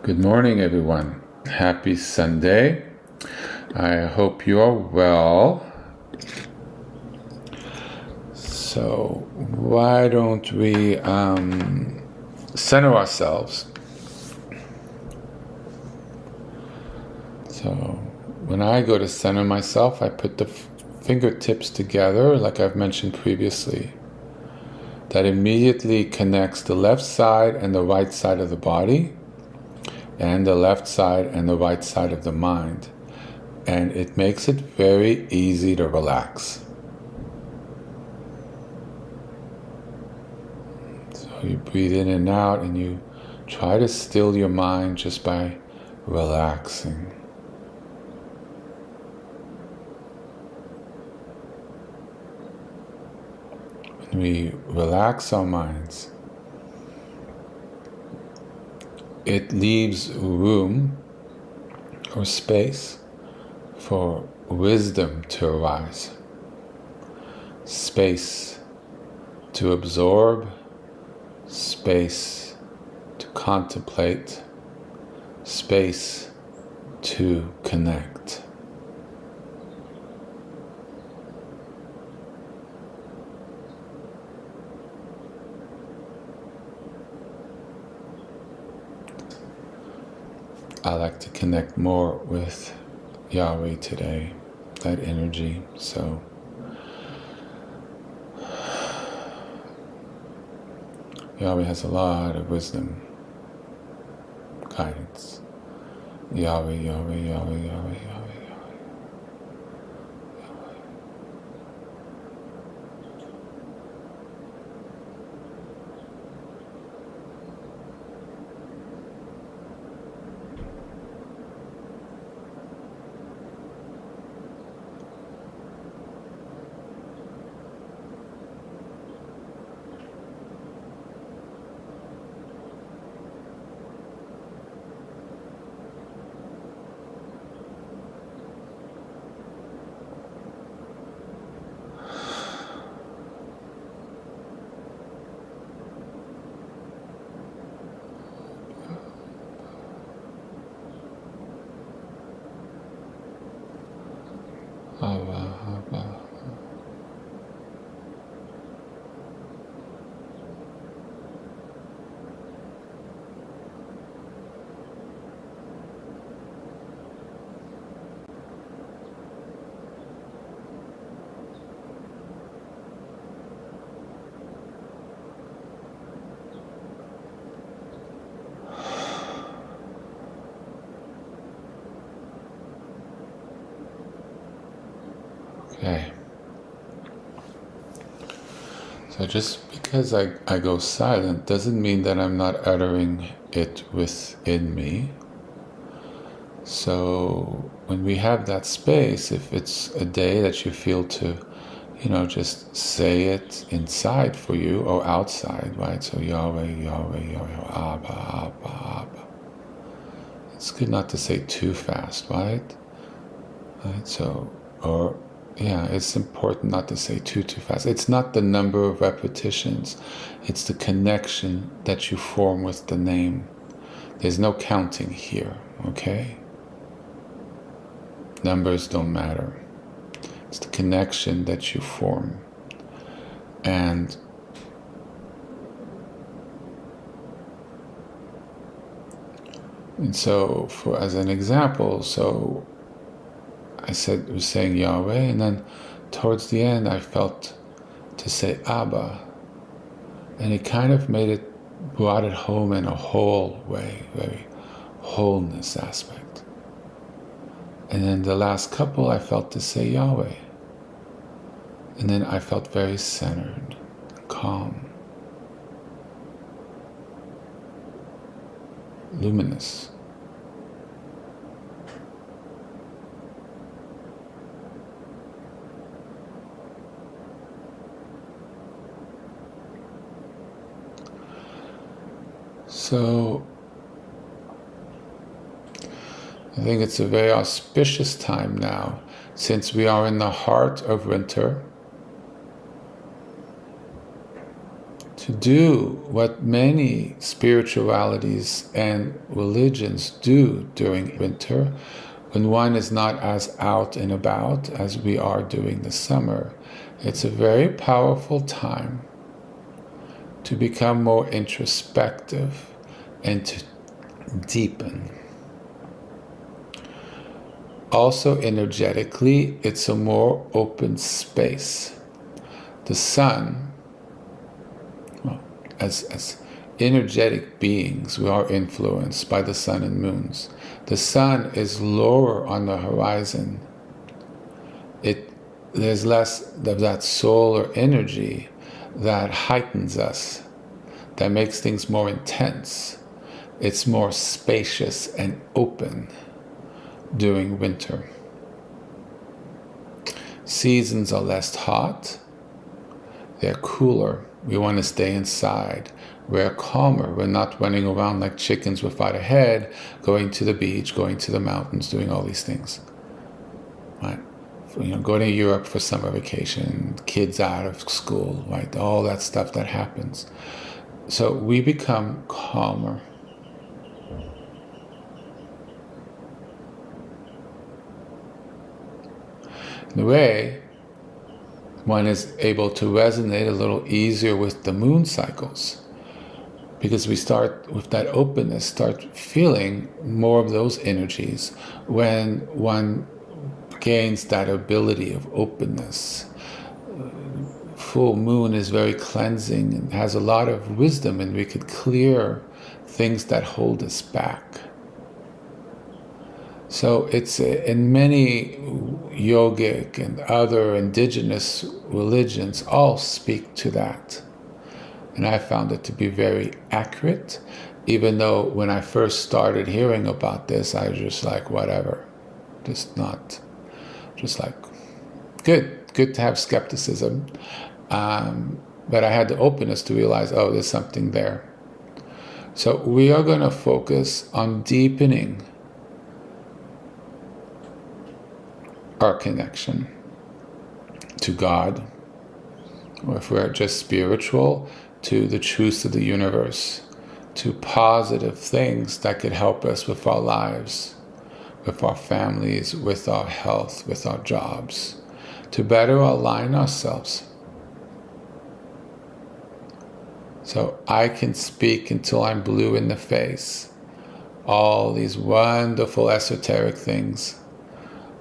Good morning, everyone. Happy Sunday. I hope you are well. So, why don't we center ourselves? So, when I go to center myself, I put the fingertips together, like I've mentioned previously. That immediately connects the left side and the right side of the body, and the left side and the right side of the mind. And it makes it very easy to relax. So you breathe in and out and you try to still your mind just by relaxing. When we relax our minds, it leaves room or space for wisdom to arise, space to absorb, space to contemplate, space to connect. I like to connect more with Yahweh today, that energy. So Yahweh has a lot of wisdom, guidance. Yahweh, Yahweh, Yahweh, Yahweh, Yahweh, Yahweh. Abba, Abba. Okay. So just because I go silent doesn't mean that I'm not uttering it within me. So when we have that space, if it's a day that you feel to, just say it inside for you or outside, right? So Yahweh, Yahweh, Yahweh, Abba, Abba, Abba. It's good not to say too fast, right? Right? So, it's important not to say too fast. It's not the number of repetitions. It's the connection that you form with the name. There's no counting here, okay? Numbers don't matter. It's the connection that you form. And so, as an example, so I was saying Yahweh, and then towards the end I felt to say Abba, and it kind of brought it home in a whole way, very wholeness aspect. And then the last couple I felt to say Yahweh, and then I felt very centered, calm, luminous. So I think it's a very auspicious time now, since we are in the heart of winter, to do what many spiritualities and religions do during winter, when one is not as out and about as we are during the summer. It's a very powerful time to become more introspective and to deepen. Also energetically, it's a more open space. The sun, well, as energetic beings, we are influenced by the sun and moons. The sun is lower on the horizon. There's less of that solar energy that heightens us, that makes things more intense. It's more spacious and open during winter. Seasons are less hot. They're cooler. We want to stay inside. We're calmer. We're not running around like chickens without a head, going to the beach, going to the mountains, doing all these things. Right? Going to Europe for summer vacation, kids out of school, right? All that stuff that happens. So we become calmer. In a way, one is able to resonate a little easier with the moon cycles, because we start with that openness, start feeling more of those energies when one gains that ability of openness. Full moon is very cleansing and has a lot of wisdom, and we could clear things that hold us back. So it's in many yogic and other indigenous religions all speak to that. And I found it to be very accurate, even though when I first started hearing about this, I was just like, whatever. Just like, good to have skepticism. But I had the openness to realize, oh, there's something there. So we are going to focus on deepening our connection to God, or if we're just spiritual, to the truths of the universe, to positive things that could help us with our lives, with our families, with our health, with our jobs, to better align ourselves. So I can speak until I'm blue in the face, all these wonderful esoteric things,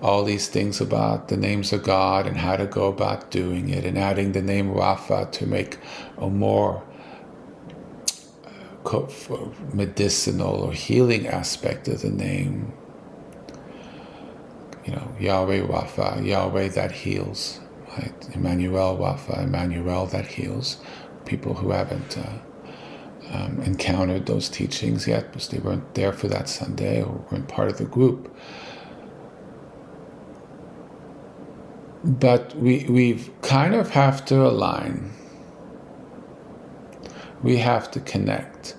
all these things about the names of God and how to go about doing it, and adding the name Rapha to make a more medicinal or healing aspect of the name. Yahweh Rapha, Yahweh that heals, right? Emmanuel Rapha, Emmanuel that heals. People who haven't encountered those teachings yet, because they weren't there for that Sunday or weren't part of the group. But we kind of have to align. We have to connect.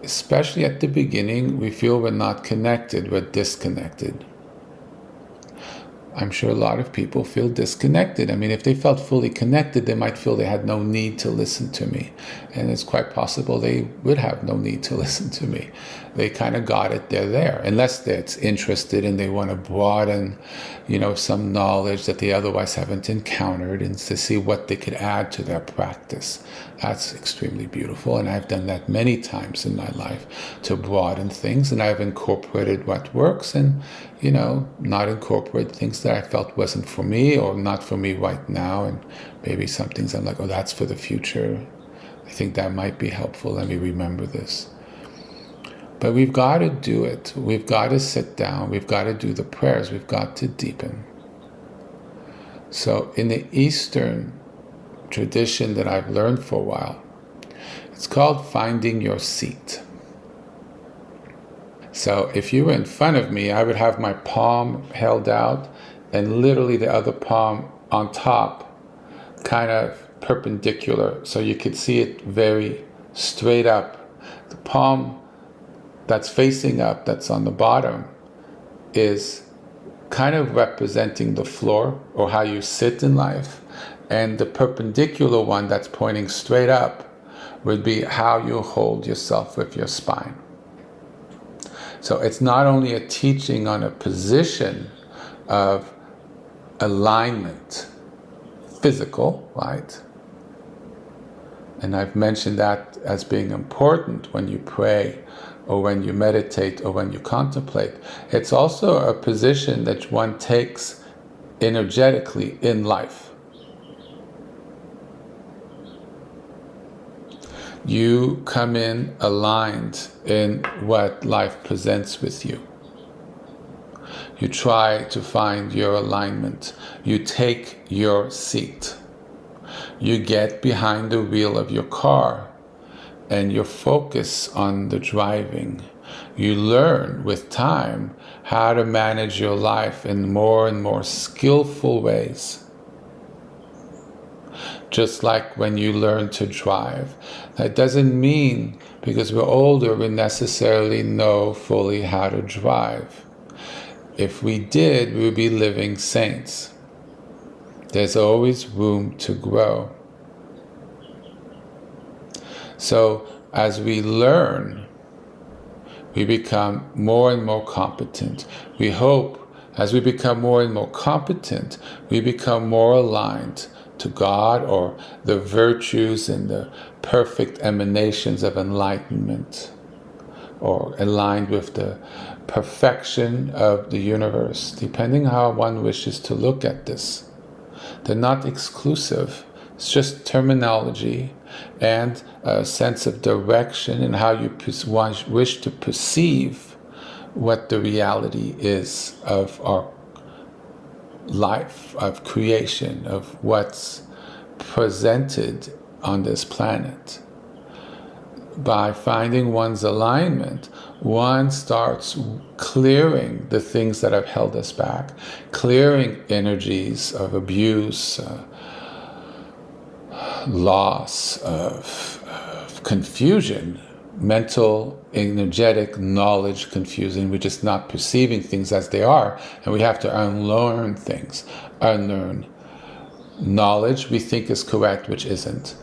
Especially at the beginning, we feel we're not connected, we're disconnected. I'm sure a lot of people feel disconnected. I mean, if they felt fully connected, they might feel they had no need to listen to me. And it's quite possible they would have no need to listen to me. They kind of got it, they're there. Unless they're interested and they want to broaden, some knowledge that they otherwise haven't encountered, and to see what they could add to their practice. That's extremely beautiful. And I've done that many times in my life, to broaden things. And I've incorporated what works and, not incorporate things that I felt wasn't for me or not for me right now. And maybe some things I'm like, oh, that's for the future. I think that might be helpful. Let me remember this. But we've got to do it. We've got to sit down. We've got to do the prayers. We've got to deepen. So in the Eastern tradition that I've learned for a while, it's called finding your seat. So if you were in front of me, I would have my palm held out and literally the other palm on top, kind of perpendicular, so you could see it very straight up. The palm that's facing up, that's on the bottom, is kind of representing the floor or how you sit in life. And the perpendicular one that's pointing straight up would be how you hold yourself with your spine. So it's not only a teaching on a position of alignment, physical, right? And I've mentioned that as being important when you pray or when you meditate or when you contemplate. It's also a position that one takes energetically in life. You come in aligned in what life presents with you. You try to find your alignment. You take your seat. You get behind the wheel of your car and you focus on the driving. You learn with time how to manage your life in more and more skillful ways. Just like when you learn to drive. That doesn't mean because we're older we necessarily know fully how to drive. If we did, we would be living saints. There's always room to grow. So as we learn, we become more and more competent. We hope as we become more and more competent, we become more aligned to God or the virtues and the perfect emanations of enlightenment, or aligned with the perfection of the universe, depending how one wishes to look at this. They're not exclusive. It's just terminology and a sense of direction and how you wish to perceive what the reality is of our life, of creation, of what's presented on this planet. By finding one's alignment, one starts clearing the things that have held us back, clearing energies of abuse, loss, of confusion, mental, energetic, knowledge confusion. We're just not perceiving things as they are, and we have to unlearn things, unlearn knowledge we think is correct, which isn't.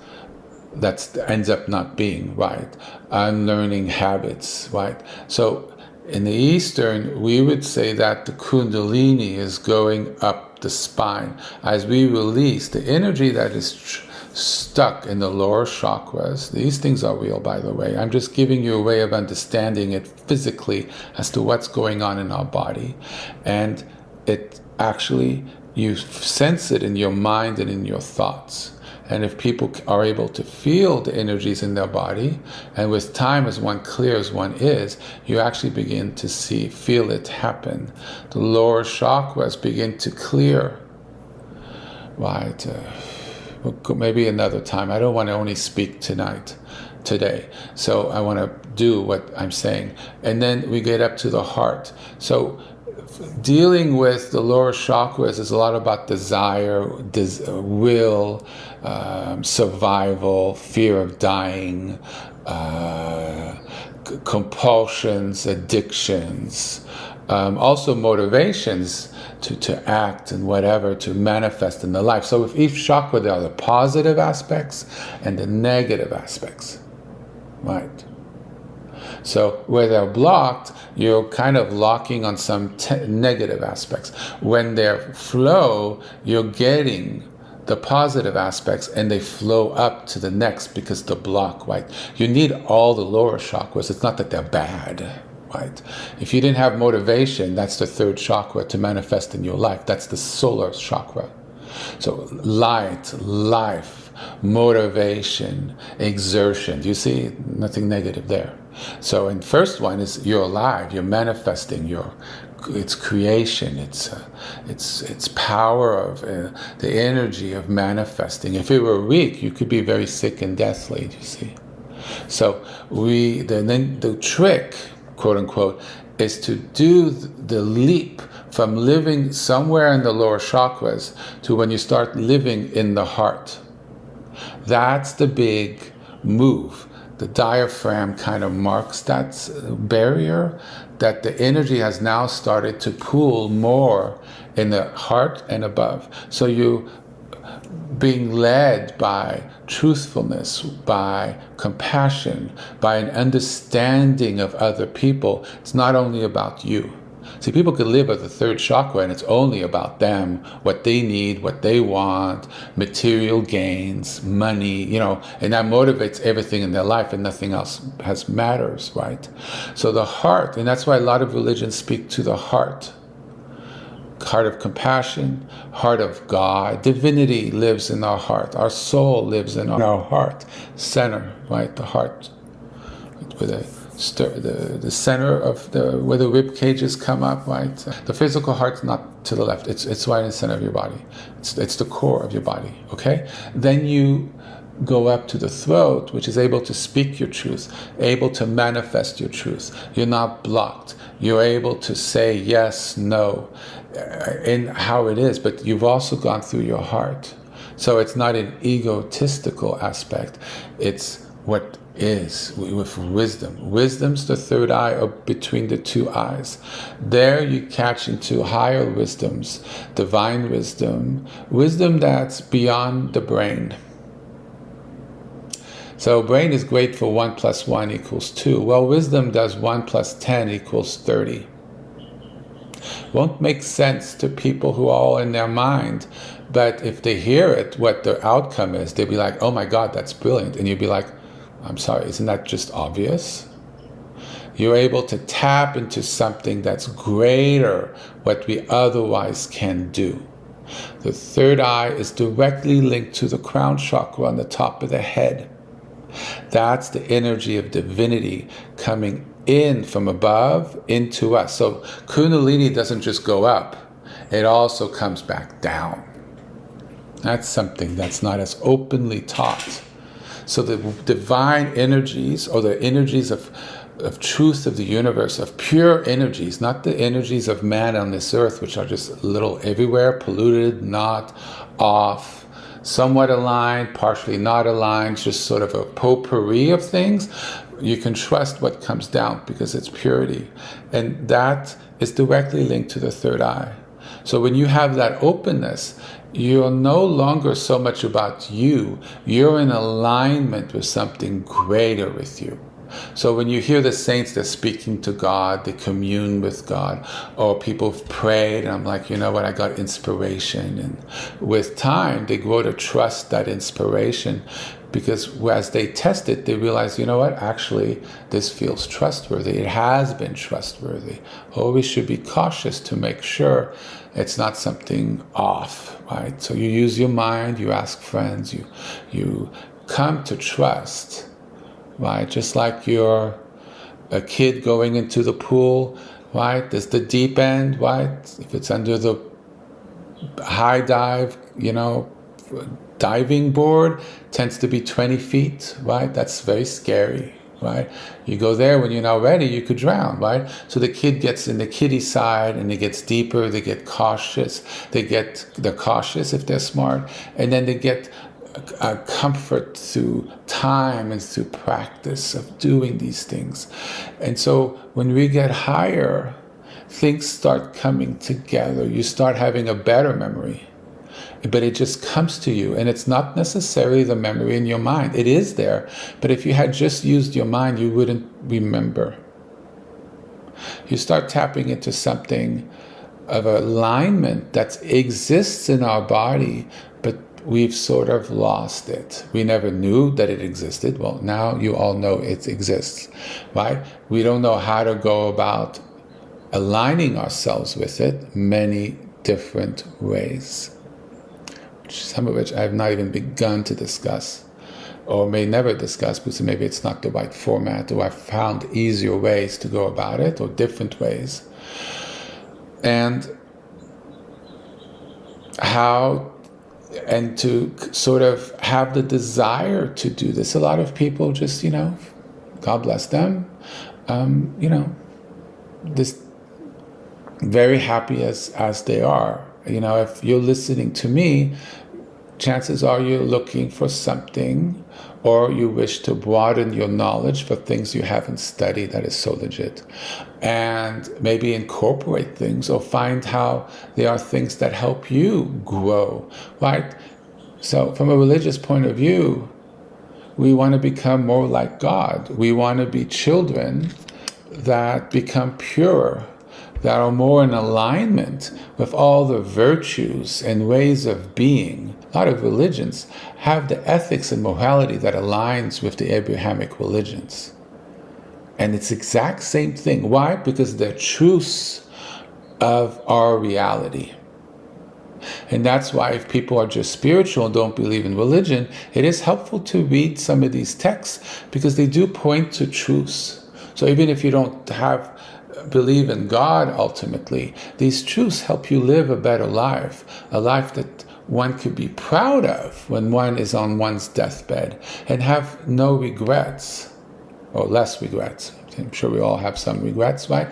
That ends up not being right. Unlearning habits, right? So in the Eastern, we would say that the Kundalini is going up the spine. As we release the energy that is stuck in the lower chakras, these things are real, by the way. I'm just giving you a way of understanding it physically as to what's going on in our body. And it actually, you sense it in your mind and in your thoughts. And if people are able to feel the energies in their body, and with time as one clears one is, you actually begin to feel it happen. The lower chakras begin to clear. Right? Maybe another time. I don't want to only speak today. So I want to do what I'm saying. And then we get up to the heart. So dealing with the lower chakras is a lot about desire, will, survival, fear of dying, compulsions, addictions, also motivations to act and whatever, to manifest in the life. So with each chakra, there are the positive aspects and the negative aspects, right? So where they're blocked, you're kind of locking on some negative aspects. When they flow, you're getting the positive aspects and they flow up to the next because the block, right? You need all the lower chakras. It's not that they're bad, right? If you didn't have motivation, that's the third chakra to manifest in your life. That's the solar chakra. So light, life, motivation, exertion. Do you see? Nothing negative there. So in first one is you're alive, you're manifesting, it's creation, it's power of the energy of manifesting. If you were weak, you could be very sick and deathly, you see. So then the trick, quote unquote, is to do the leap from living somewhere in the lower chakras to when you start living in the heart. That's the big move. The diaphragm kind of marks that barrier, that the energy has now started to pool more in the heart and above. So you being led by truthfulness, by compassion, by an understanding of other people. It's not only about you. See, people could live at the third chakra and it's only about them, what they need, what they want, material gains, money, and that motivates everything in their life and nothing else matters, right? So the heart, and that's why a lot of religions speak to the heart of compassion, heart of God. Divinity lives in our heart. Our soul lives in our heart center, right? The heart, with the center of where the rib cages come up, right? The physical heart's not to the left. It's right in the center of your body. It's the core of your body. Okay. Then you go up to the throat, which is able to speak your truth, able to manifest your truth. You're not blocked. You're able to say yes, no, in how it is, but you've also gone through your heart. So it's not an egotistical aspect. It's what is with wisdom. Wisdom's the third eye between the two eyes. There you catch into higher wisdoms, divine wisdom, wisdom that's beyond the brain. So brain is great for 1 + 1 = 2. Well, wisdom does 1 + 10 = 30. Won't make sense to people who are all in their mind, but if they hear it, what the outcome is, they'll be like, oh my God, that's brilliant. And you'll be like, I'm sorry, isn't that just obvious? You're able to tap into something that's greater what we otherwise can do. The third eye is directly linked to the crown chakra on the top of the head. That's the energy of divinity coming in from above into us. So Kundalini doesn't just go up, it also comes back down. That's something that's not as openly taught. So the divine energies, or the energies of truth of the universe, of pure energies, not the energies of man on this earth, which are just a little everywhere, polluted, not off, somewhat aligned, partially not aligned, just sort of a potpourri of things. You can trust what comes down because it's purity. And that is directly linked to the third eye. So when you have that openness, you're no longer so much about you. You're in alignment with something greater with you. So when you hear the saints, they're speaking to God, they commune with God, or people have prayed, and I'm like, you know what, I got inspiration. And with time, they grow to trust that inspiration, because as they test it, they realize, you know what, actually, this feels trustworthy. It has been trustworthy. Always should be cautious to make sure it's not something off, right? So you use your mind, you ask friends, you come to trust, right? Just like you're a kid going into the pool, right? There's the deep end, right? If it's under the high dive, diving board, tends to be 20 feet, right? That's very scary, right? You go there when you're not ready, you could drown, right? So the kid gets in the kiddie side and it gets deeper, they get cautious, they're cautious if they're smart, and then they get a comfort through time and through practice of doing these things. And so when we get higher, things start coming together. You start having a better memory, but it just comes to you, and it's not necessarily the memory in your mind. It is there, but if you had just used your mind, you wouldn't remember. You start tapping into something of alignment that exists in our body, but we've sort of lost it. We never knew that it existed. Well, now you all know it exists, right? We don't know how to go about aligning ourselves with it many different ways, some of which I have not even begun to discuss, or may never discuss, because maybe it's not the right format, or I've found easier ways to go about it, or different ways. And to sort of have the desire to do this. A lot of people just, God bless them, this very happy as they are. If you're listening to me, chances are you're looking for something, or you wish to broaden your knowledge for things you haven't studied that is so legit, and maybe incorporate things or find how there are things that help you grow, right? So from a religious point of view, we want to become more like God. We want to be children that become pure, that are more in alignment with all the virtues and ways of being. A lot of religions have the ethics and morality that aligns with the Abrahamic religions. And it's the exact same thing. Why? Because they're truths of our reality. And that's why if people are just spiritual and don't believe in religion, it is helpful to read some of these texts because they do point to truths. So even if you don't believe in God ultimately, these truths help you live a better life, a life that one could be proud of when one is on one's deathbed and have no regrets, or less regrets. I'm sure we all have some regrets, right?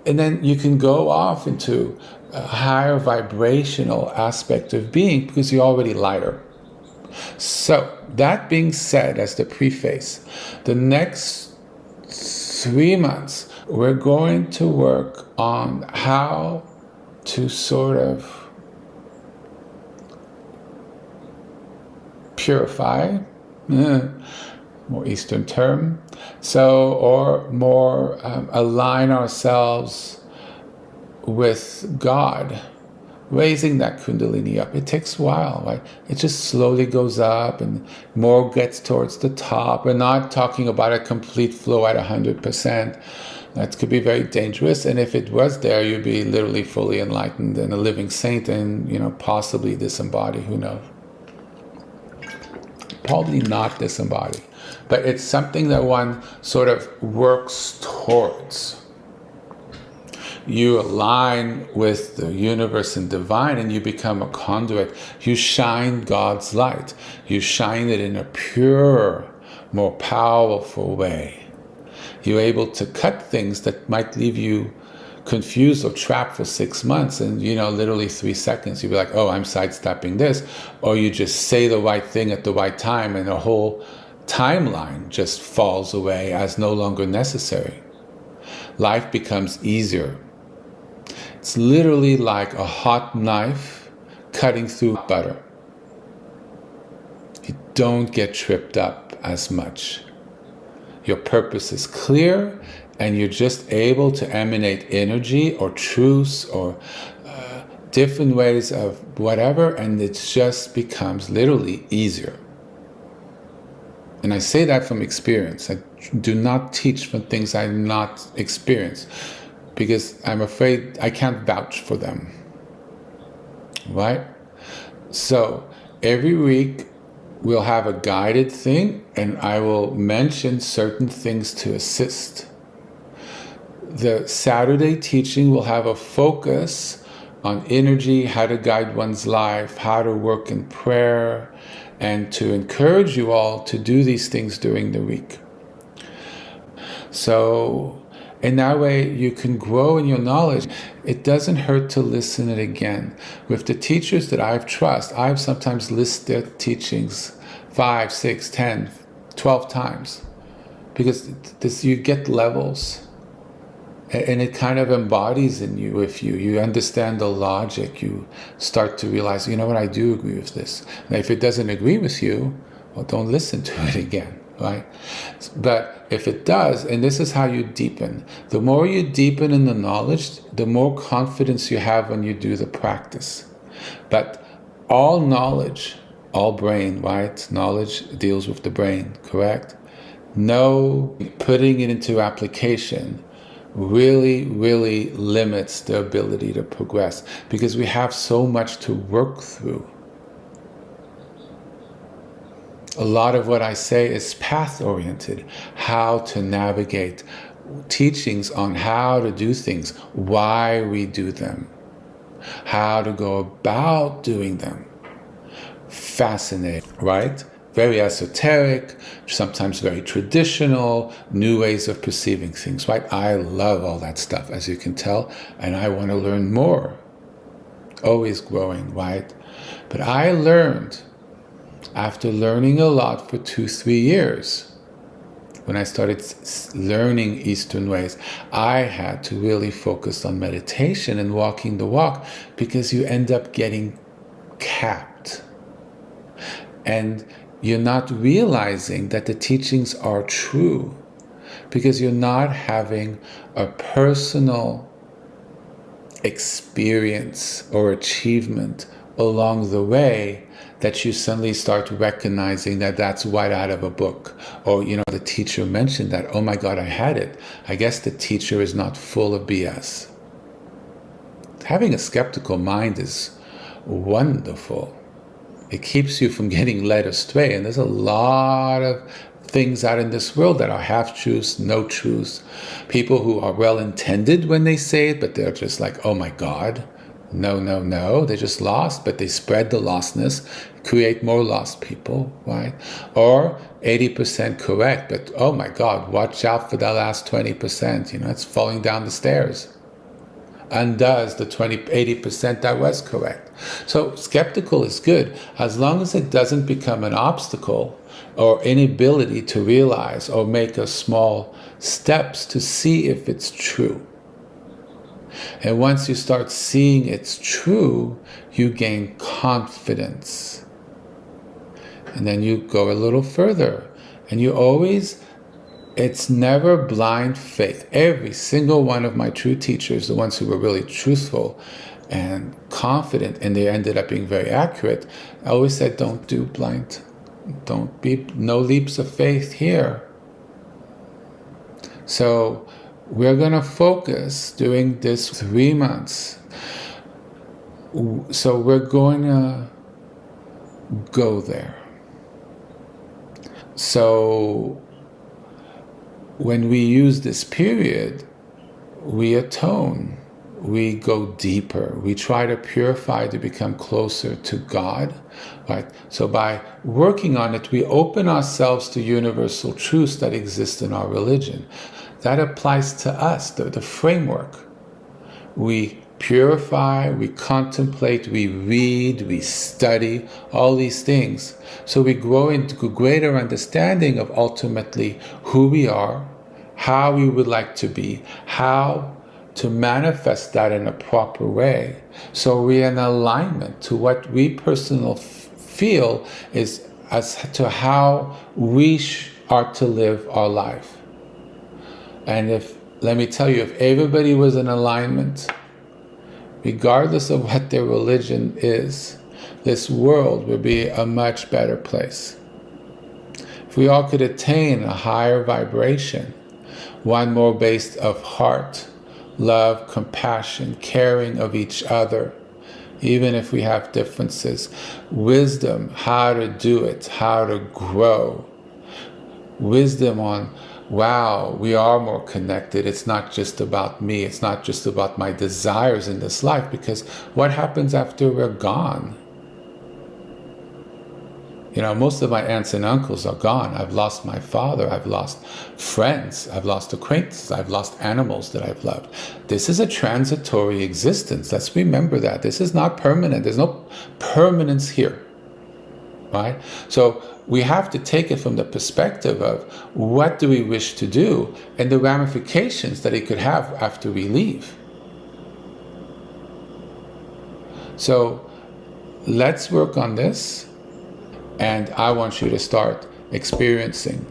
And then you can go off into a higher vibrational aspect of being because you're already lighter. So that being said, as the preface, the next 3 months, we're going to work on how to sort of purify, more Eastern term, or more align ourselves with God, raising that Kundalini up. It takes a while, right? It just slowly goes up and more gets towards the top. We're not talking about a complete flow at 100%. That could be very dangerous. And if it was there, you'd be literally fully enlightened and a living saint and, possibly disembodied. Who knows? Probably not disembodied. But it's something that one sort of works towards. You align with the universe and divine and you become a conduit. You shine God's light. You shine it in a pure, more powerful way. You're able to cut things that might leave you confused or trapped for 6 months and, literally 3 seconds. You'll be like, oh, I'm sidestepping this. Or you just say the right thing at the right time and the whole timeline just falls away as no longer necessary. Life becomes easier. It's literally like a hot knife cutting through butter. You don't get tripped up as much. Your purpose is clear and you're just able to emanate energy or truths or different ways of whatever, and it just becomes literally easier. And I say that from experience. I do not teach from things I've not experienced, because I'm afraid I can't vouch for them, right? So every week we'll have a guided thing and I will mention certain things to assist. The Saturday teaching will have a focus on energy, how to guide one's life, how to work in prayer, and to encourage you all to do these things during the week. So, in that way, you can grow in your knowledge. It doesn't hurt to listen it again. With the teachers that I've trusted, I've sometimes listened their teachings 5, 6, 10, 12 times. Because you get levels. And it kind of embodies in you. If you understand the logic, you start to realize, you know what, I do agree with this. And if it doesn't agree with you, well, don't listen to it again, right? But if it does, and this is how you deepen. The more you deepen in the knowledge, the more confidence you have when you do the practice. But all knowledge, all brain, right? Knowledge deals with the brain, correct? No, putting it into application really, really limits the ability to progress because we have so much to work through. A lot of what I say is path-oriented, how to navigate, teachings on how to do things, why we do them, how to go about doing them. Fascinating, right? Very esoteric, sometimes very traditional, new ways of perceiving things, right? I love all that stuff, as you can tell, and I want to learn more. Always growing, right? But I learned, after learning a lot for 2-3 years, when I started learning Eastern ways, I had to really focus on meditation and walking the walk because you end up getting capped. and you're not realizing that the teachings are true because you're not having a personal experience or achievement along the way that you suddenly start recognizing that that's right out of a book. Or, the teacher mentioned that, oh my God, I had it. I guess the teacher is not full of BS. Having a skeptical mind is wonderful. It keeps you from getting led astray. And there's a lot of things out in this world that are half-truths, no truths. People who are well-intended when they say it, but they're just like, oh my God, no. They're just lost, but they spread the lostness, create more lost people, right? Or 80% correct, but oh my God, watch out for that last 20%. It's falling down the stairs. Undoes the 80% that was correct. So skeptical is good as long as it doesn't become an obstacle or inability to realize or make a small steps to see if it's true. And once you start seeing it's true, you gain confidence. And then you go a little further. And it's never blind faith. Every single one of my true teachers, the ones who were really truthful and confident, and they ended up being very accurate, I always said, don't be no leaps of faith here. So we're going to focus during this 3 months. So we're going to go there. So when we use this period, we atone, we go deeper, we try to purify to become closer to God, right? So by working on it, we open ourselves to universal truths that exist in our religion. That applies to us, the framework. We purify, we contemplate, we read, we study, all these things. So we grow into greater understanding of ultimately who we are, how we would like to be, how to manifest that in a proper way. So we're in alignment to what we personally feel is as to how we are to live our life. And let me tell you, if everybody was in alignment, regardless of what their religion is, this world would be a much better place. If we all could attain a higher vibration, one more based of heart, love, compassion, caring of each other, even if we have differences, wisdom, how to do it, how to grow, wisdom on, wow, we are more connected. It's not just about me. It's not just about my desires in this life, because what happens after we're gone? Most of my aunts and uncles are gone. I've lost my father. I've lost friends. I've lost acquaintances. I've lost animals that I've loved. This is a transitory existence. Let's remember that. This is not permanent. There's no permanence here, right? So we have to take it from the perspective of what do we wish to do and the ramifications that it could have after we leave. So let's work on this. And I want you to start experiencing.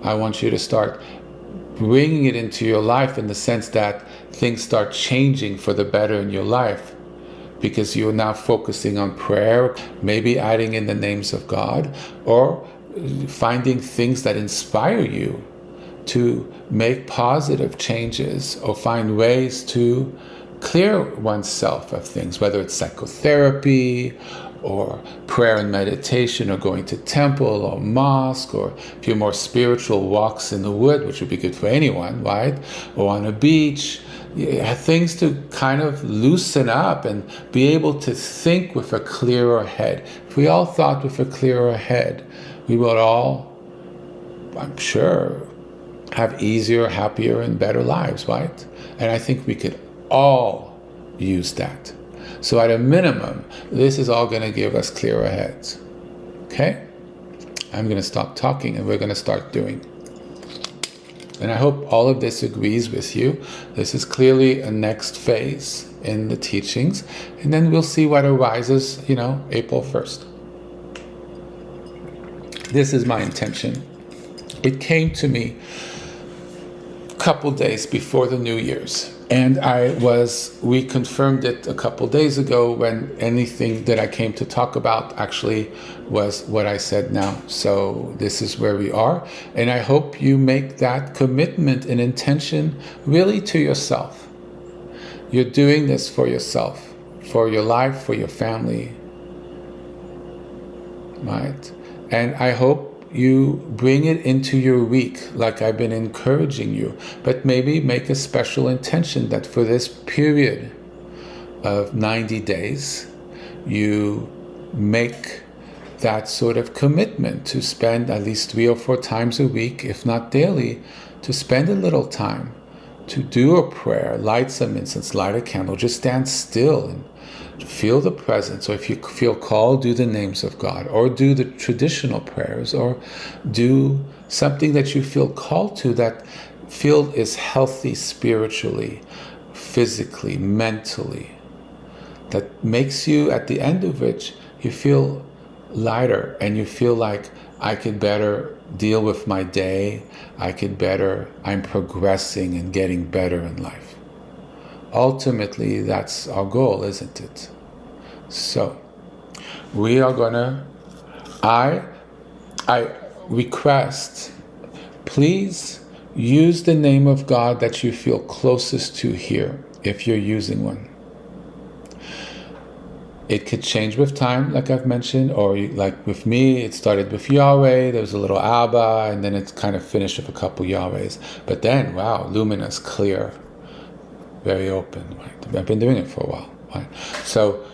I want you to start bringing it into your life in the sense that things start changing for the better in your life, because you're now focusing on prayer, maybe adding in the names of God, or finding things that inspire you to make positive changes or find ways to clear oneself of things, whether it's psychotherapy or prayer and meditation, or going to temple or mosque, or if you're more spiritual, walks in the wood, which would be good for anyone, right? Or on a beach. You have things to kind of loosen up and be able to think with a clearer head. If we all thought with a clearer head, we would all, I'm sure, have easier, happier, and better lives, right? And I think we could all use that. So at a minimum, this is all going to give us clearer heads. Okay? I'm going to stop talking and we're going to start doing. And I hope all of this agrees with you. This is clearly a next phase in the teachings. And then we'll see what arises, April 1st. This is my intention. It came to me a couple days before the New Year's. And we confirmed it a couple days ago when anything that I came to talk about actually was what I said now. So this is where we are. And I hope you make that commitment and intention really to yourself. You're doing this for yourself, for your life, for your family, right? And I hope you bring it into your week like I've been encouraging you, but maybe make a special intention that for this period of 90 days, you make that sort of commitment to spend at least 3 or 4 times a week, if not daily, to spend a little time, to do a prayer, light some incense, light a candle, just stand still and feel the presence. Or if you feel called, do the names of God, or do the traditional prayers, or do something that you feel called to that feel is healthy spiritually, physically, mentally, that makes you, at the end of which, you feel lighter and you feel like I could better deal with my day, I'm progressing and getting better in life. Ultimately, that's our goal, isn't it? So, we are gonna, I request, please use the name of God that you feel closest to here, if you're using one. It could change with time, like I've mentioned, or like with me, it started with Yahweh, there was a little Abba, and then it kind of finished with a couple Yahwehs. But then, wow, luminous, clear, very open, right? I've been doing it for a while, right? So,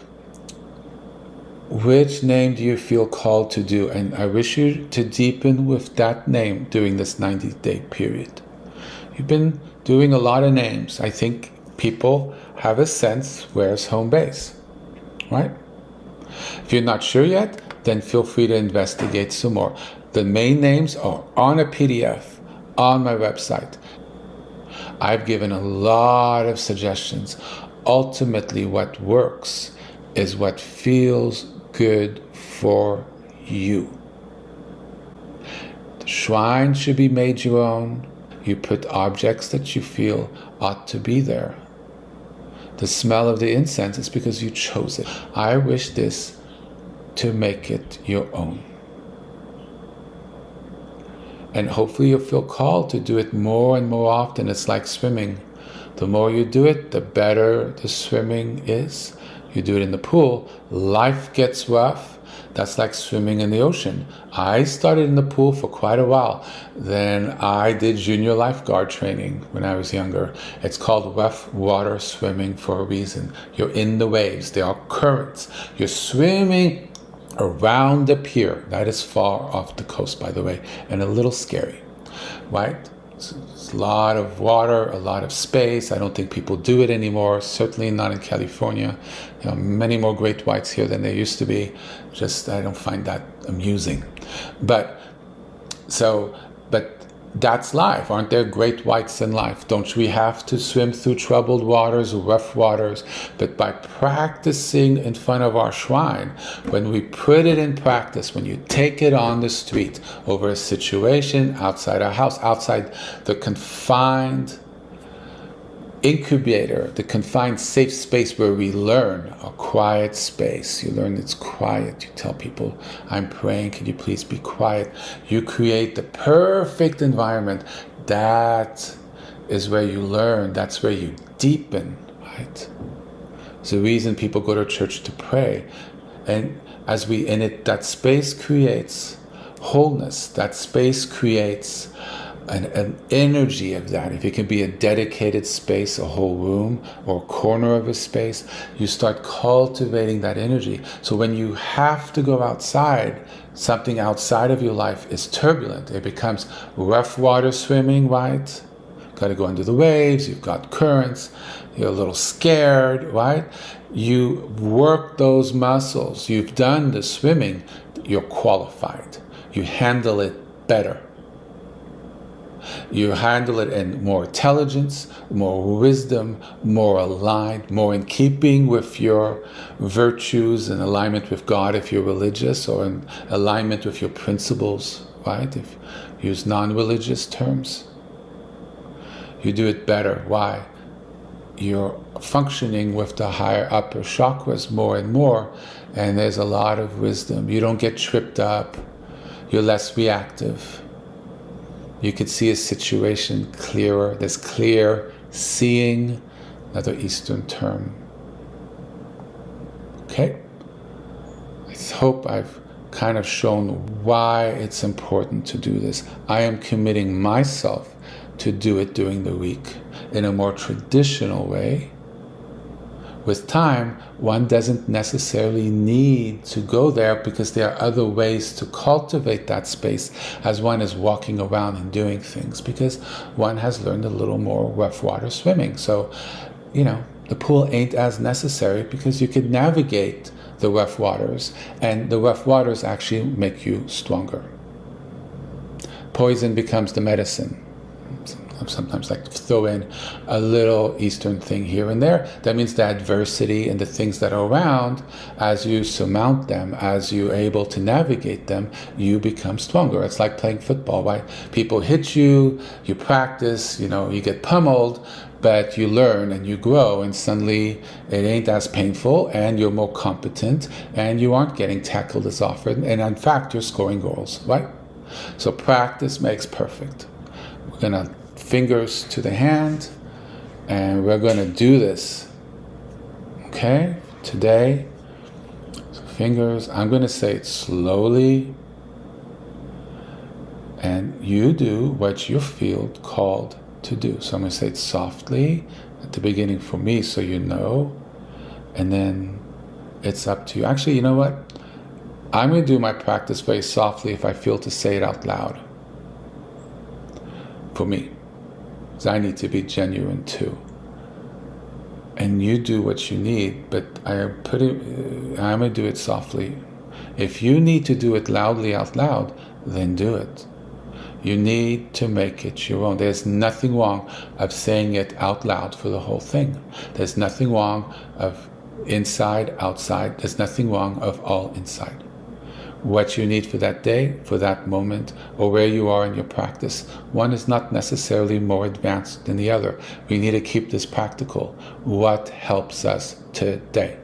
which name do you feel called to do? And I wish you to deepen with that name during this 90-day period. You've been doing a lot of names. I think people have a sense where's home base, right? If you're not sure yet, then feel free to investigate some more. The main names are on a PDF on my website. I've given a lot of suggestions. Ultimately, what works is what feels good for you. The shrine should be made your own. You put objects that you feel ought to be there. The smell of the incense is because you chose it. I wish this to make it your own. And hopefully you'll feel called to do it more and more often. It's like swimming. The more you do it, the better the swimming is. You do it in the pool, life gets rough. That's like swimming in the ocean. I started in the pool for quite a while. Then I did junior lifeguard training when I was younger. It's called rough water swimming for a reason. You're in the waves. There are currents. You're swimming around the pier. That is far off the coast, by the way, and a little scary, right? It's a lot of water, a lot of space. I don't think people do it anymore, certainly not in California. Many more great whites here than there used to be. Just, I don't find that amusing. But that's life. Aren't there great whites in life? Don't we have to swim through troubled waters, rough waters? But by practicing in front of our shrine, when we put it in practice, when you take it on the street over a situation outside our house, outside the confined incubator, the confined safe space where we learn, a quiet space. You learn it's quiet. You tell people, I'm praying, can you please be quiet? You create the perfect environment. That is where you learn. That's where you deepen, right? It's the reason people go to church to pray. And as we in it, that space creates wholeness. That space creates an energy of that. If it can be a dedicated space, a whole room or a corner of a space, you start cultivating that energy. So when you have to go outside, something outside of your life is turbulent. It becomes rough water swimming, right? Got to go under the waves, you've got currents, you're a little scared, right? You work those muscles, you've done the swimming, you're qualified. You handle it better. You handle it in more intelligence, more wisdom, more aligned, more in keeping with your virtues, in alignment with God if you're religious, or in alignment with your principles, right? If you use non-religious terms, you do it better. Why? You're functioning with the higher upper chakras more and more, and there's a lot of wisdom. You don't get tripped up. You're less reactive. You could see a situation clearer. There's clear seeing, another Eastern term. Okay? I hope I've kind of shown why it's important to do this. I am committing myself to do it during the week in a more traditional way. With time, one doesn't necessarily need to go there because there are other ways to cultivate that space as one is walking around and doing things, because one has learned a little more rough water swimming. So, the pool ain't as necessary because you could navigate the rough waters, and the rough waters actually make you stronger. Poison becomes the medicine. I sometimes like to throw in a little Eastern thing here and there. That means the adversity and the things that are around, as you surmount them, as you're able to navigate them, you become stronger. It's like playing football, right? People hit you, you practice, you get pummeled, but you learn and you grow, and suddenly it ain't as painful, and you're more competent, and you aren't getting tackled as often, and in fact, you're scoring goals, right? So practice makes perfect. We're gonna fingers to the hand, and we're going to do this, okay, today. So fingers, I'm going to say it slowly, and you do what you feel called to do. So I'm going to say it softly at the beginning for me, so you know, and then it's up to you. Actually, you know what? I'm going to do my practice very softly if I feel to say it out loud. For me. I need to be genuine too. And you do what you need, but I'm going to do it softly. If you need to do it loudly out loud, then do it. You need to make it your own. There's nothing wrong of saying it out loud for the whole thing. There's nothing wrong of inside, outside. There's nothing wrong of all inside. What you need for that day, for that moment, or where you are in your practice. One is not necessarily more advanced than the other. We need to keep this practical. What helps us today?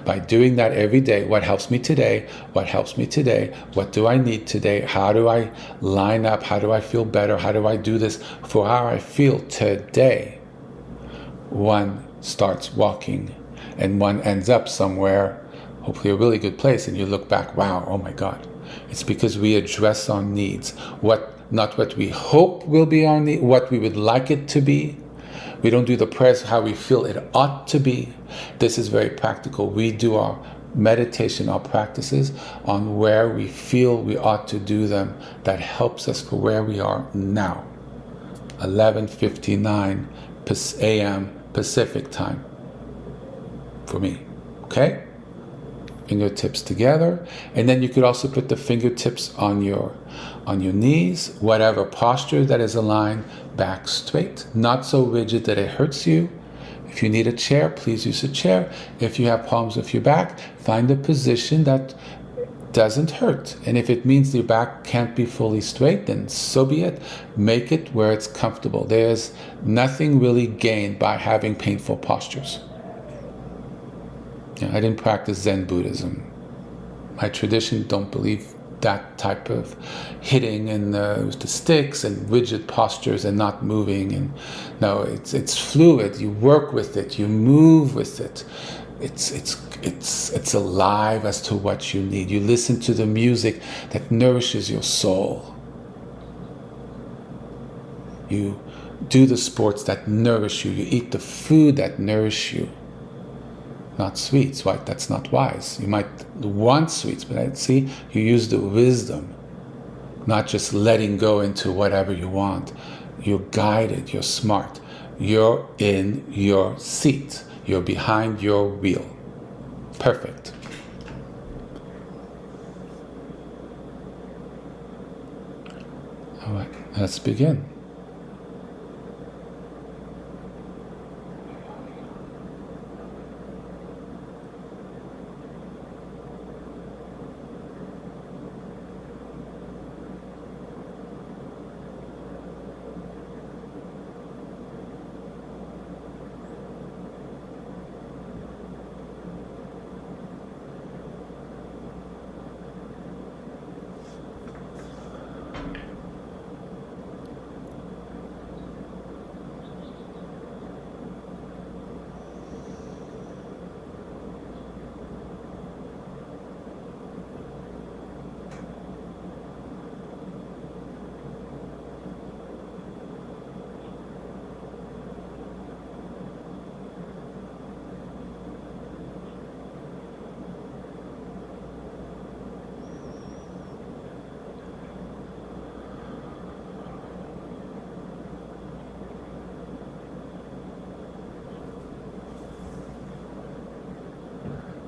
By doing that every day, what helps me today? What helps me today? What do I need today? How do I line up? How do I feel better? How do I do this for how I feel today? One starts walking, and one ends up somewhere, hopefully a really good place, and you look back, wow, oh my God. It's because we address our needs. Not what we hope will be our need, what we would like it to be. We don't do the prayers how we feel it ought to be. This is very practical. We do our meditation, our practices on where we feel we ought to do them. That helps us for where we are now. 11:59 a.m. Pacific time for me. Okay? Fingertips together, and then you could also put the fingertips on your knees, whatever posture that is aligned, back straight, not so rigid that it hurts you. If you need a chair, please use a chair. If you have problems with your back, find a position that doesn't hurt. And if it means your back can't be fully straight, then so be it. Make it where it's comfortable. There's nothing really gained by having painful postures. I didn't practice Zen Buddhism. My tradition don't believe that type of hitting and the sticks and rigid postures and not moving. And no, it's fluid. You work with it. You move with it. It's alive as to what you need. You listen to the music that nourishes your soul. You do the sports that nourish you. You eat the food that nourish you. Not sweets, right? That's not wise. You might want sweets, but you use the wisdom, not just letting go into whatever you want. You're guided, you're smart, you're in your seat, you're behind your wheel. Perfect. All right, Let's begin.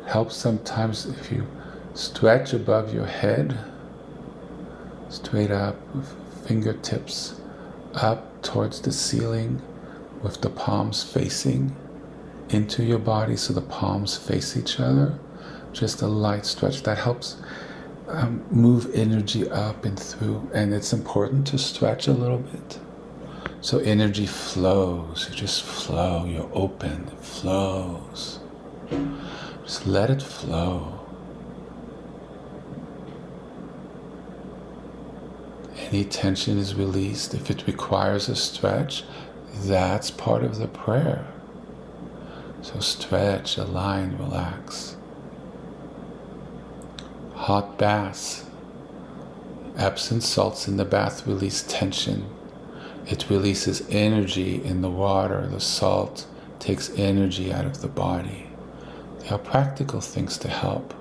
Helps sometimes if you stretch above your head, straight up, with fingertips up towards the ceiling, with the palms facing into your body so the palms face each other. Just a light stretch that helps move energy up and through. And it's important to stretch a little bit so energy flows. You just flow. You're open. It flows. Just let it flow. Any tension is released. If it requires a stretch, that's part of the prayer. So stretch, align, relax. Hot baths. Epsom salts in the bath release tension. It releases energy in the water. The salt takes energy out of the body. There are practical things to help.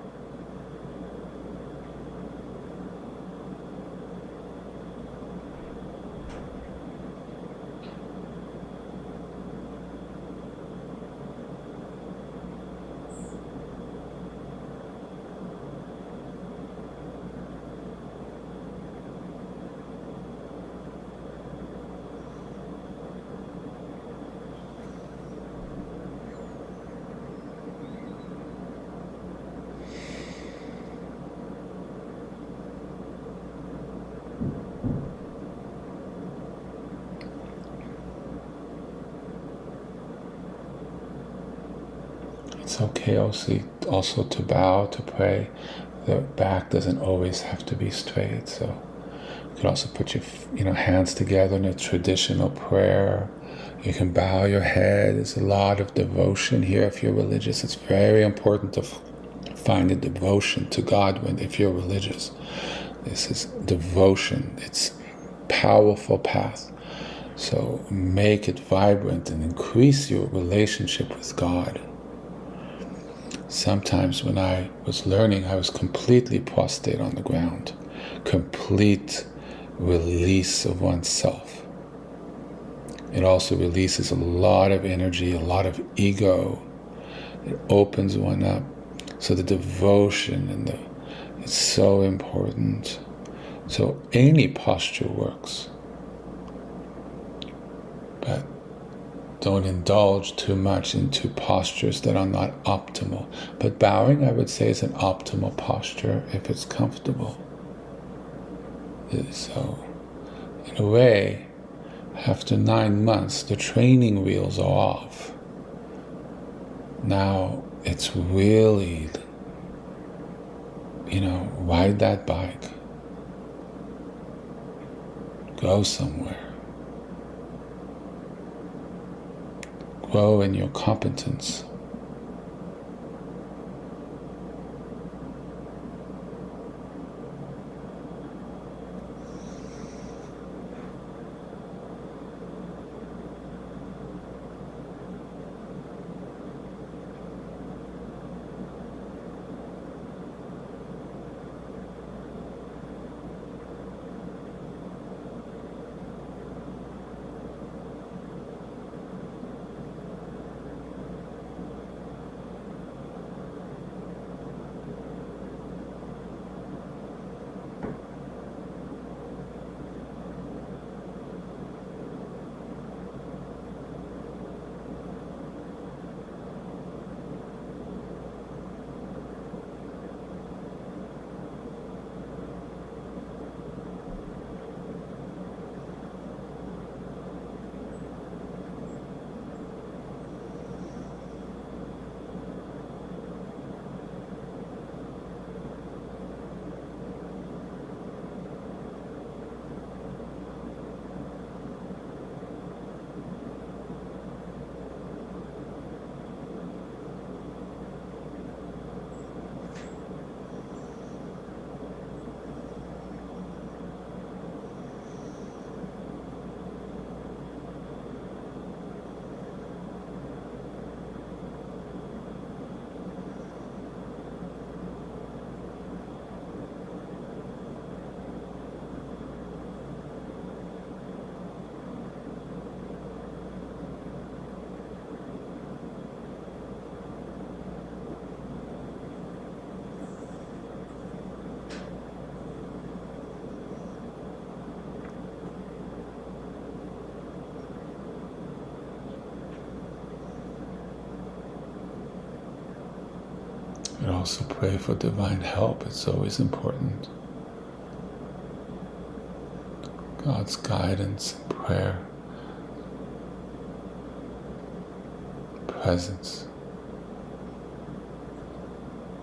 It's okay also to bow, to pray. The back doesn't always have to be straight. So you can also put your hands together in a traditional prayer. You can bow your head. There's a lot of devotion here if you're religious. It's very important to find a devotion to God if you're religious. This is devotion. It's powerful path. So make it vibrant and increase your relationship with God. Sometimes when I was learning, I was completely prostrate on the ground. Complete release of oneself. It also releases a lot of energy, a lot of ego. It opens one up. So the devotion and it's so important. So any posture works. But don't indulge too much into postures that are not optimal. But bowing, I would say, is an optimal posture if it's comfortable. So, in a way, after 9 months, the training wheels are off. Now, it's really, ride that bike. Go somewhere. Grow in your competence. And also pray for divine help. It's always important. God's guidance, prayer, presence.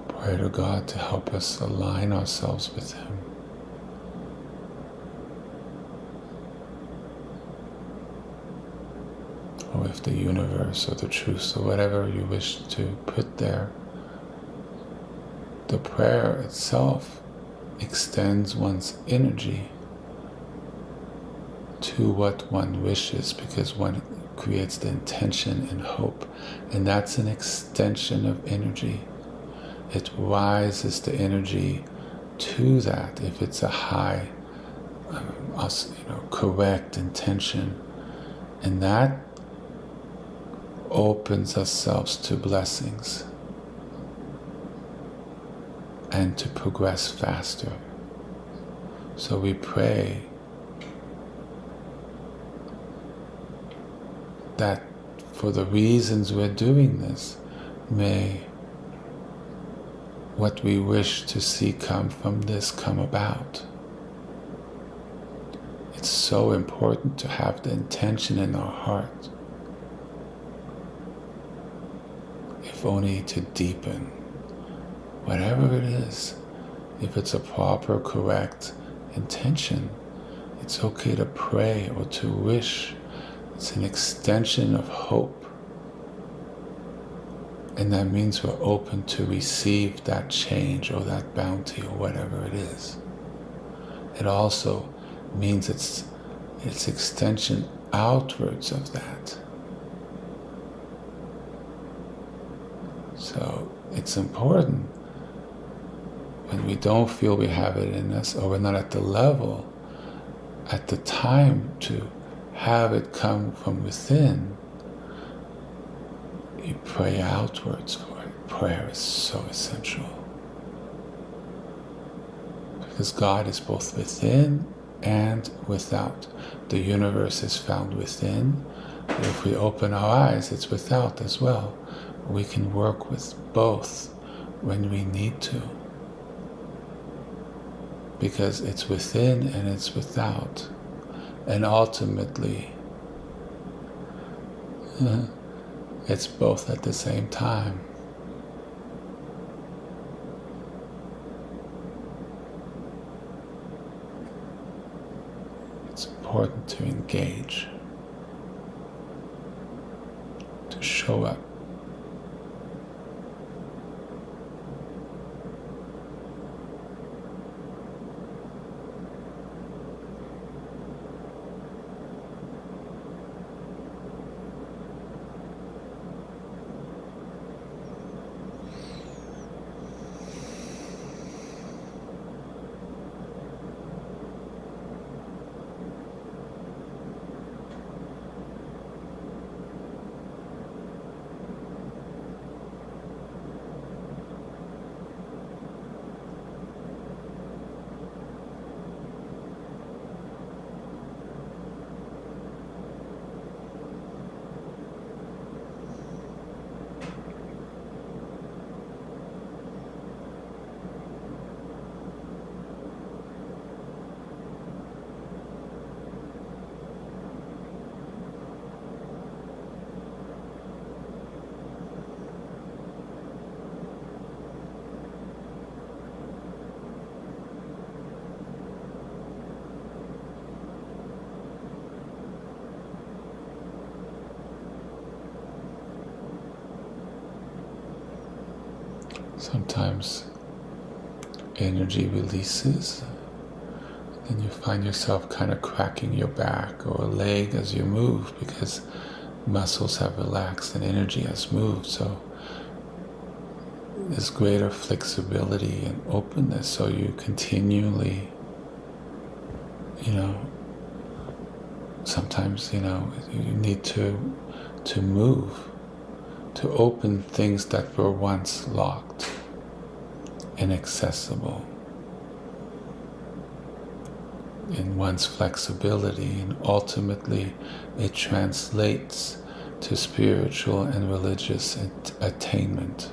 Pray to God to help us align ourselves with Him. Or with the universe or the truth or whatever you wish to put there. The prayer itself extends one's energy to what one wishes, because one creates the intention and hope, and that's an extension of energy. It rises the energy to that if it's a high, correct intention, and that opens ourselves to blessings and to progress faster. So we pray that for the reasons we're doing this, may what we wish to see come from this come about. It's so important to have the intention in our heart, if only to deepen whatever it is. If it's a proper, correct intention, it's okay to pray or to wish. It's an extension of hope. And that means we're open to receive that change or that bounty or whatever it is. It also means it's extension outwards of that. So it's important when we don't feel we have it in us, or we're not at the level, at the time to have it come from within, you pray outwards for it. Prayer is so essential. Because God is both within and without. The universe is found within. But if we open our eyes, it's without as well. We can work with both when we need to. Because it's within and it's without. And ultimately, it's both at the same time. It's important to engage, to show up. Sometimes energy releases, and you find yourself kind of cracking your back or leg as you move, because muscles have relaxed and energy has moved. So there's greater flexibility and openness. So you continually, sometimes, you need to move, to open things that were once locked, inaccessible. In one's flexibility, and ultimately it translates to spiritual and religious attainment.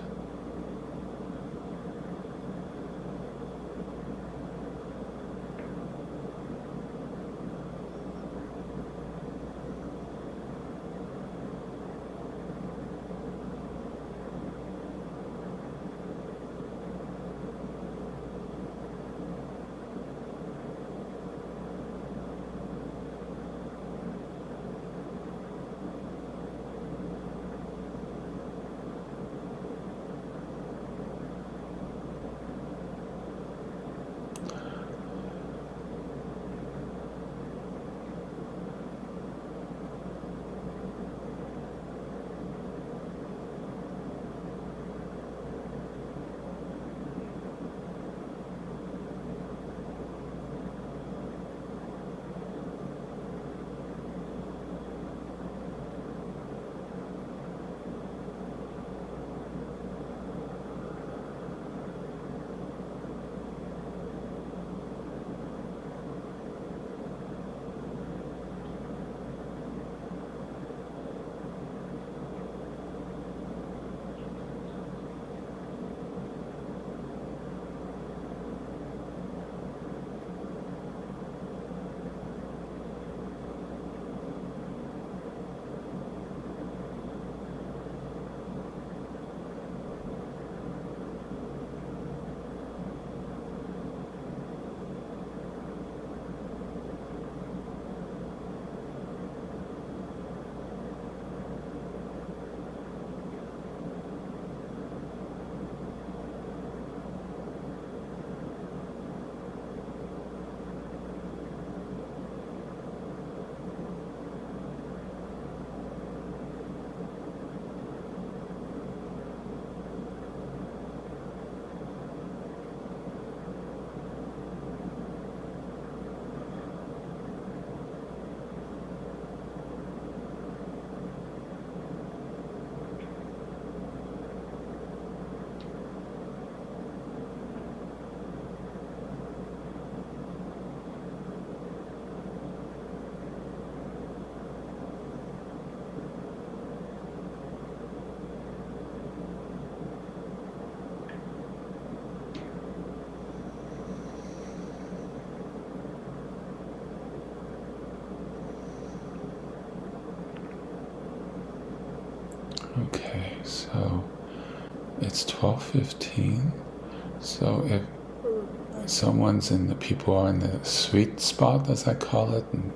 Okay, so it's 12:15. So if the people are in the sweet spot, as I call it, and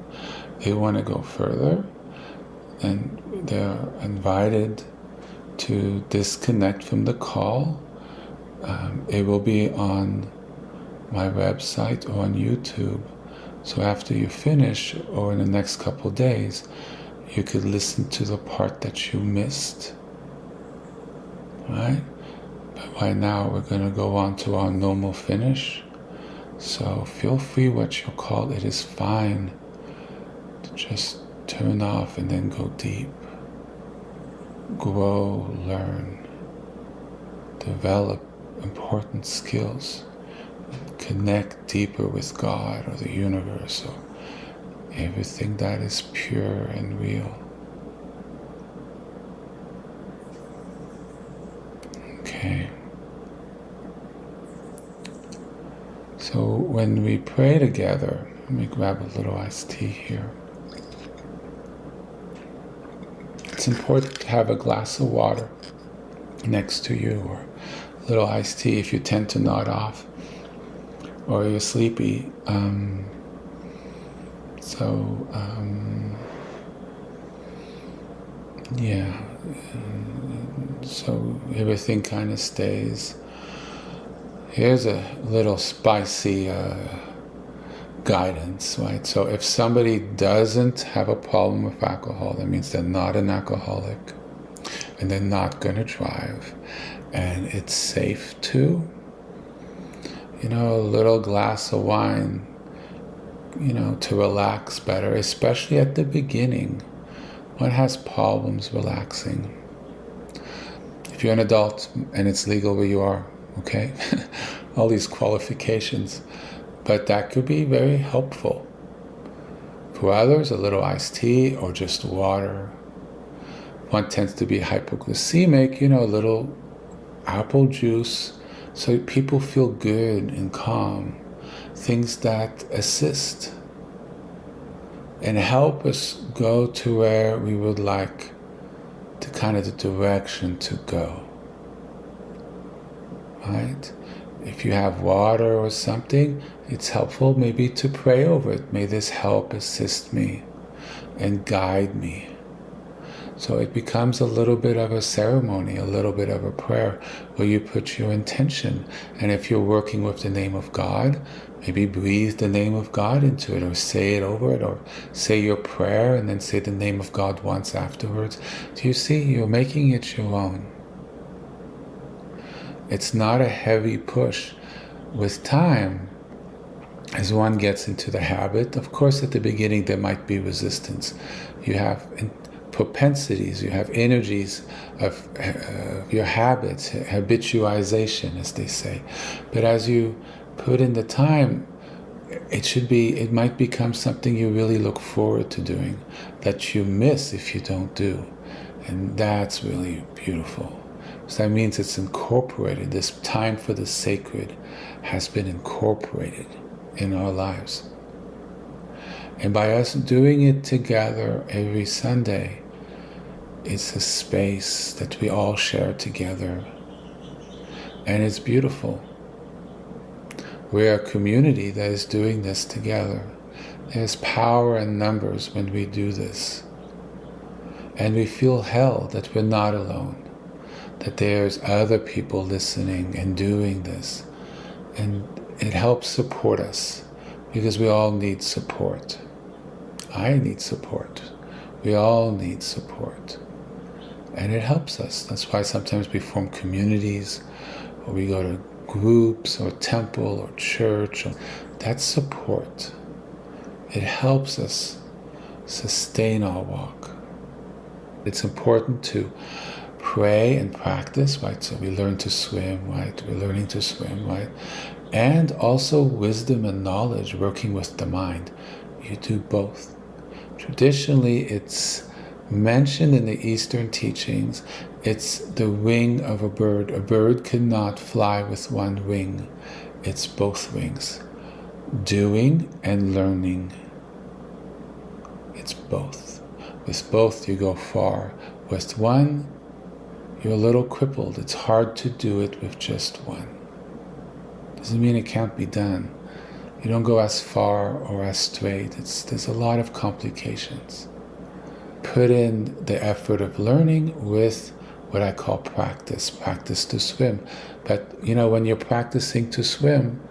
they want to go further, then they're invited to disconnect from the call. It will be on my website or on YouTube. So after you finish, or in the next couple of days, you could listen to the part that you missed. Right? But right now we're going to go on to our normal finish. So feel free what you call it is fine to just turn off and then go deep. Grow, learn, develop important skills, connect deeper with God or the universe or everything that is pure and real. Okay. So when we pray together, let me grab a little iced tea here. It's important to have a glass of water next to you, or a little iced tea if you tend to nod off or you're sleepy. So everything kind of stays. Here's a little spicy guidance, right? So if somebody doesn't have a problem with alcohol, that means they're not an alcoholic and they're not going to drive, and it's safe to, a little glass of wine, to relax better, especially at the beginning. One has problems relaxing. If you're an adult and it's legal where you are, okay? All these qualifications. But that could be very helpful. For others, a little iced tea or just water. One tends to be hypoglycemic, a little apple juice, so people feel good and calm. Things that assist and help us go to where we would like to, kind of the direction to go. Right? If you have water or something, it's helpful maybe to pray over it. May this help assist me and guide me. So it becomes a little bit of a ceremony, a little bit of a prayer where you put your intention. And if you're working with the name of God, maybe breathe the name of God into it, or say it over it, or say your prayer and then say the name of God once afterwards. Do you see? You're making it your own. It's not a heavy push. With time, as one gets into the habit, of course at the beginning there might be resistance. You have propensities, you have energies of your habits, habitualization, as they say. But as you put in the time, it might become something you really look forward to doing, that you miss if you don't do. And that's really beautiful. So that means it's incorporated. This time for the sacred has been incorporated in our lives. And by us doing it together every Sunday, it's a space that we all share together. And it's beautiful. We're a community that is doing this together. There's power in numbers when we do this. And we feel held that we're not alone, that there's other people listening and doing this. And it helps support us, because we all need support. I need support. We all need support. And it helps us. That's why sometimes we form communities, or we go to groups or temple or church. That's support. It helps us sustain our walk. It's important to pray and practice, right? So we learn to swim, right? We're learning to swim, right? And also wisdom and knowledge, working with the mind. You do both. Traditionally, it's mentioned in the Eastern teachings, it's the wing of a bird. A bird cannot fly with one wing. It's both wings. Doing and learning. It's both. With both you go far. With one, You're a little crippled. It's hard to do it with just one. Doesn't mean it can't be done. You don't go as far or as straight. There's a lot of complications. Put in the effort of learning with what I call practice to swim. But when you're practicing to swim,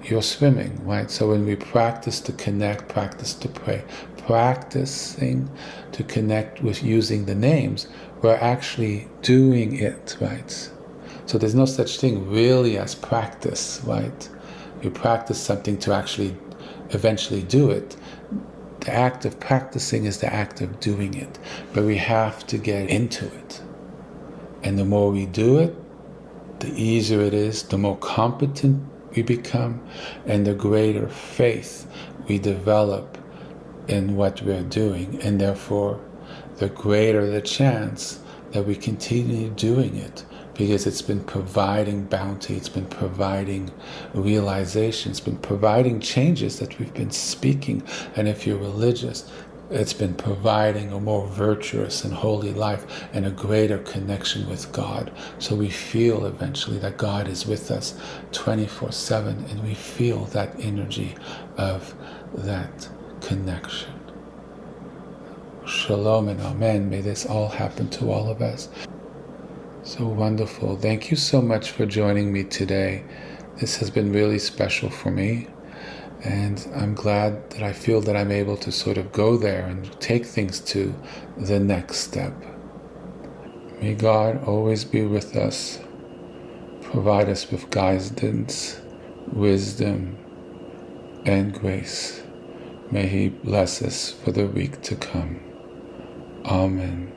you're swimming, right? So when we practice to connect, practice to pray, practicing to connect with using the names, we're actually doing it, right? So there's no such thing really as practice, right? You practice something to actually eventually do it. The act of practicing is the act of doing it, but we have to get into it. And the more we do it, the easier it is, the more competent we become, and the greater faith we develop in what we're doing, and therefore the greater the chance that we continue doing it, because it's been providing bounty, it's been providing realization, it's been providing changes that we've been speaking. And if you're religious, it's been providing a more virtuous and holy life and a greater connection with God. So we feel eventually that God is with us 24/7, and we feel that energy of that connection. Shalom and amen. May this all happen to all of us. So wonderful. Thank you so much for joining me today. This has been really special for me. And I'm glad that I feel that I'm able to sort of go there and take things to the next step. May God always be with us, provide us with guidance, wisdom, and grace. May He bless us for the week to come. Amen.